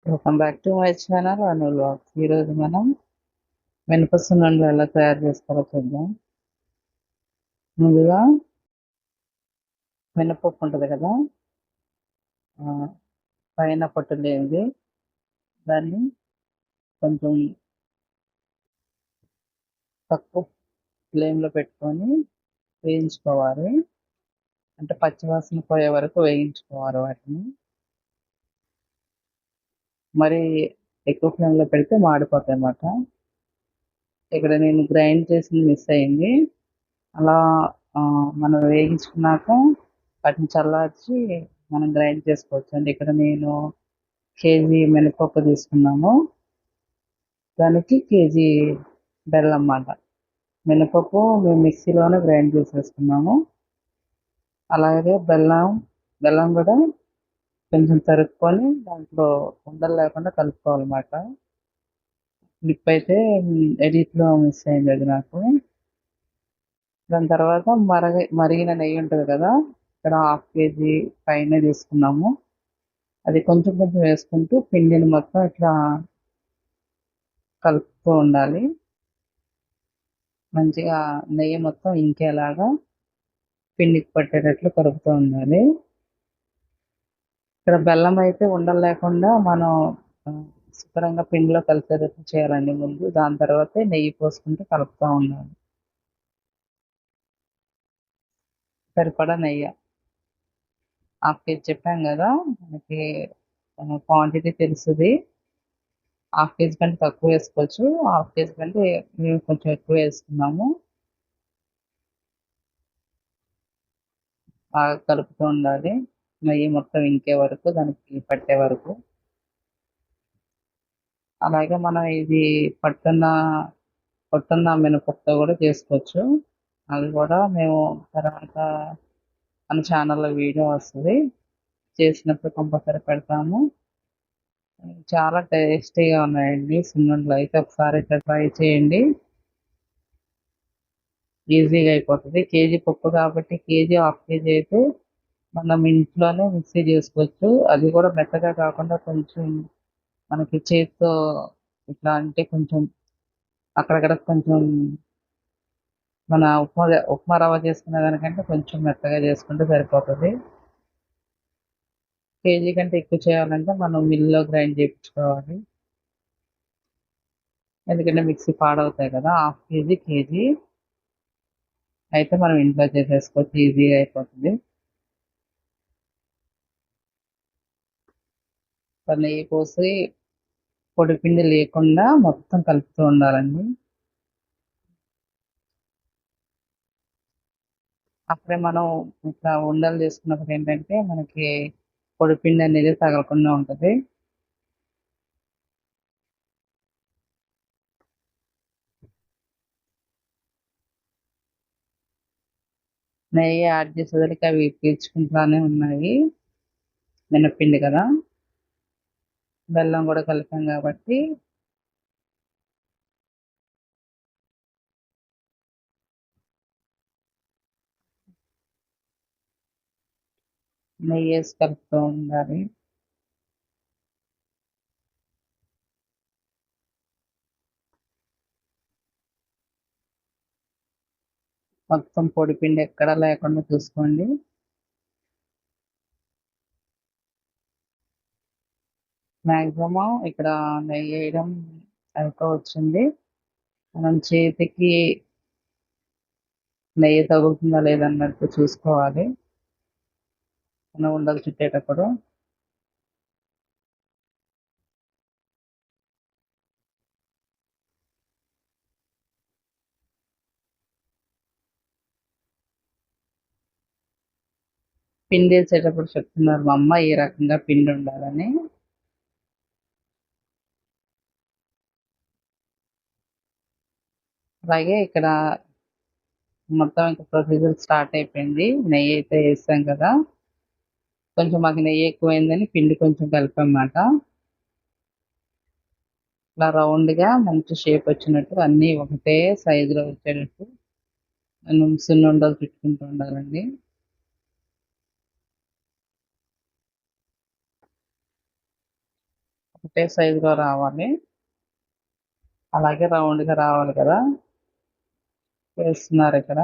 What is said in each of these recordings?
Welcome back to my channel Anu vlogs. ఈరోజు మనం మినప సున్నుండలు ఎలా తయారు చేసుకోవాలో చూద్దాం. ముందుగా మినపప్పు ఉంటుంది కదా, ఆ, పైన పొట్టు లేనిది, దాన్ని కొంచెం తక్కువ ఫ్లేమ్లో పెట్టుకొని వేయించుకోవాలి. అంటే పచ్చివాసన పోయే వరకు వేయించుకోవాలి వాటిని. మరి ఎక్కువ ఫ్లేమ్లో పెడితే మాడిపోతాయి అన్నమాట. ఇక్కడ నేను గ్రైండ్ చేసింది మిస్ అయింది. అలా ఆ, మనం వేయించుకున్నాక వాటిని చల్లార్చి మనం గ్రైండ్ చేసుకోవచ్చు అండి. ఇక్కడ నేను కేజీ మినపప్పు తీసుకున్నాము, దానికి కేజీ బెల్లం అన్నమాట. మినపప్పు మేము మిక్సీలోనే గ్రైండ్ చేసేసుకున్నాము. అలాగే బెల్లం బెల్లం కూడా కొంచెం తరుక్కొని దాంట్లో ఉండలు లేకుండా కలుపుకోవాలన్నమాట. క్లిప్ అయితే ఎడిట్లో మిస్ అయింది అది నాకు. దాని తర్వాత మరిగిన నెయ్యి ఉంటుంది కదా, ఇక్కడ హాఫ్ కేజీ పైన తీసుకున్నాము. అది కొంచెం కొంచెం వేసుకుంటూ పిండిని మొత్తం ఇట్లా కలుపుతూ ఉండాలి. మంచిగా నెయ్యి మొత్తం ఇంకేలాగా పిండికి పట్టేటట్లు కలుపుతూ ఉండాలి. ఇక్కడ బెల్లం అయితే ఉండలు లేకుండా మనం ఆ, శుభ్రంగా పిండిలో కలిసేటట్లు చేయాలండి ముందు. దాని తర్వాతే నెయ్యి పోసుకుంటూ కలుపుతూ ఉండాలి. సరిపడా నెయ్యి హాఫ్ కేజీ చెప్పాం కదా, మనకి క్వాంటిటీ తెలుస్తుంది. హాఫ్ కేజీ కంటే తక్కువ వేసుకోవచ్చు, హాఫ్ కేజీ కంటే మేము కొంచెం ఎక్కువ వేసుకున్నాము. బాగా కలుపుతూ ఉండాలి, నెయ్యి మొత్తం ఇంకే వరకు, దానికి పట్టే వరకు. అలాగే మనం ఇది పట్టున్న పొట్టున్న మినపప్పుతో కూడా చేసుకోవచ్చు. అది కూడా మేము తర్వాత మన ఛానల్లో వీడియో వస్తుంది, చేసినప్పుడు కంపల్సరీ పెడతాము. చాలా టేస్టీగా ఉన్నాయండి సున్నుండలు. అయితే ఒకసారి ఇక్కడ ట్రై చేయండి, ఈజీగా అయిపోతుంది. కేజీ పప్పు కాబట్టి కేజీ హాఫ్ కేజీ అయితే మనం ఇంట్లోనే మిక్సీ చేసుకోవచ్చు. అది కూడా మెత్తగా కాకుండా కొంచెం మనకి చేతితో ఇట్లా అంటే కొంచెం అక్కడక్కడ కొంచెం మన ఉప్మా రవ్వ చేసుకునే దానికంటే కొంచెం మెత్తగా చేసుకుంటే సరిపోతుంది. కేజీ కంటే ఎక్కువ చేయాలంటే మనం మిల్లులో గ్రైండ్ చేయించుకోవాలి, ఎందుకంటే మిక్సీ పాడవుతాయి కదా. హాఫ్ కేజీ కేజీ అయితే మనం ఇంట్లో చేసేసుకోవచ్చు, ఈజీగా అయిపోతుంది. నెయ్యి పోసి పొడి పిండి లేకుండా మొత్తం కలుపుతూ ఉండాలండి. అప్పుడే మనం ఇట్లా ఉండలు చేసుకున్నప్పుడు ఏంటంటే మనకి పొడి పిండి అనేది తగలకుండా ఉంటుంది. నెయ్యి యాడ్ చేసేసరికి అవి పీల్చుకుంటానే ఉన్నాయి. మినప్పిండి కదా, బెల్లం కూడా కలిపాం కాబట్టి నెయ్యి వేసి కలుపుతూ ఉండాలి. మొత్తం పొడి పిండి ఎక్కడా లేకుండా చూసుకోండి. మ్యాక్సిమం ఇక్కడ నెయ్యి వేయడం అయిపోవచ్చింది. మనం చేతికి నెయ్యి తగులుతుందా లేదన్నట్టు చూసుకోవాలి మనం ఉండలు చుట్టేటప్పుడు. పిండి వేసేటప్పుడు చెప్తున్నారు మా అమ్మ ఈ రకంగా పిండి ఉండాలని. అలాగే ఇక్కడ మొత్తం ఇంకా ప్రొసీజర్ స్టార్ట్ అయిపోయింది. నెయ్యి అయితే వేసాం కదా, కొంచెం మాకు నెయ్యి ఎక్కువైందని పిండి కొంచెం కలిపామాట. ఇలా రౌండ్గా మంచి షేప్ వచ్చినట్టు అన్నీ ఒకటే సైజులో వచ్చేటట్టు మనం సున్నుండలు చుట్టుకుంటూ ఉండాలండి. ఒకటే సైజులో రావాలి. అలాగే రౌండ్గా రావాలి కదా, వేస్తున్నారు ఇక్కడ.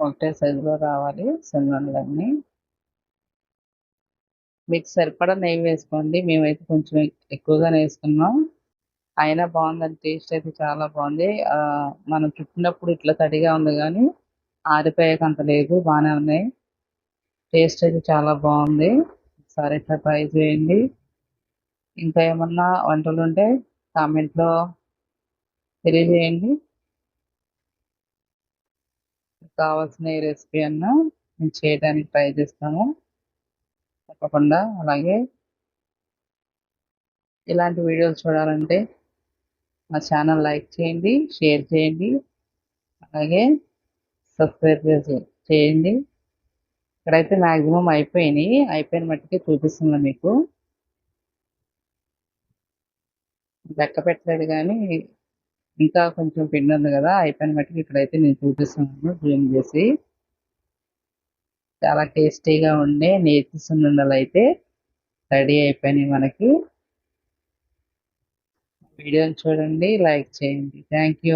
ఒకటే సైజులో రావాలి సున్నుండలన్నీ. మీకు సరిపడా నెయ్యి వేసుకోండి. మేమైతే కొంచెం ఎక్కువగానే వేసుకున్నాం. అయినా బాగుందండి, టేస్ట్ అయితే చాలా బాగుంది. మనం చుట్టినప్పుడు ఇట్లా తడిగా ఉంది కానీ ఆరిపోయాక అంత లేదు, బాగానే ఉన్నాయి. టేస్ట్ అయితే చాలా బాగుంది. ఒకసారి ఇట్లా ట్రై చేయండి. ఇంకా ఏమన్నా వంటలు ఉంటే కామెంట్లో తెలియజేయండి. కావాల్సిన ఈ రెసిపీ అన్నా మేము చేయడానికి ట్రై చేస్తాము తప్పకుండా. అలాగే ఇలాంటి వీడియోలు చూడాలంటే మా ఛానల్ లైక్ చేయండి, షేర్ చేయండి, అలాగే సబ్స్క్రైబ్ చేయండి. ఇక్కడైతే మ్యాక్సిమం అయిపోయినాయి. అయిపోయిన మట్టుకే చూపిస్తున్నాను మీకు. లెక్క పెట్టలేదు కానీ ఇంకా కొంచెం పిండి ఉంది కదా, అయిపోయిన మట్టుకు ఇక్కడైతే నేను చూపిస్తున్నాను జూమ్ చేసి. చాలా టేస్టీగా ఉండే నేతి సున్నుండలు అయితే రెడీ అయిపోయినాయి మనకి. వీడియోని చూడండి, లైక్ చేయండి. Thank you.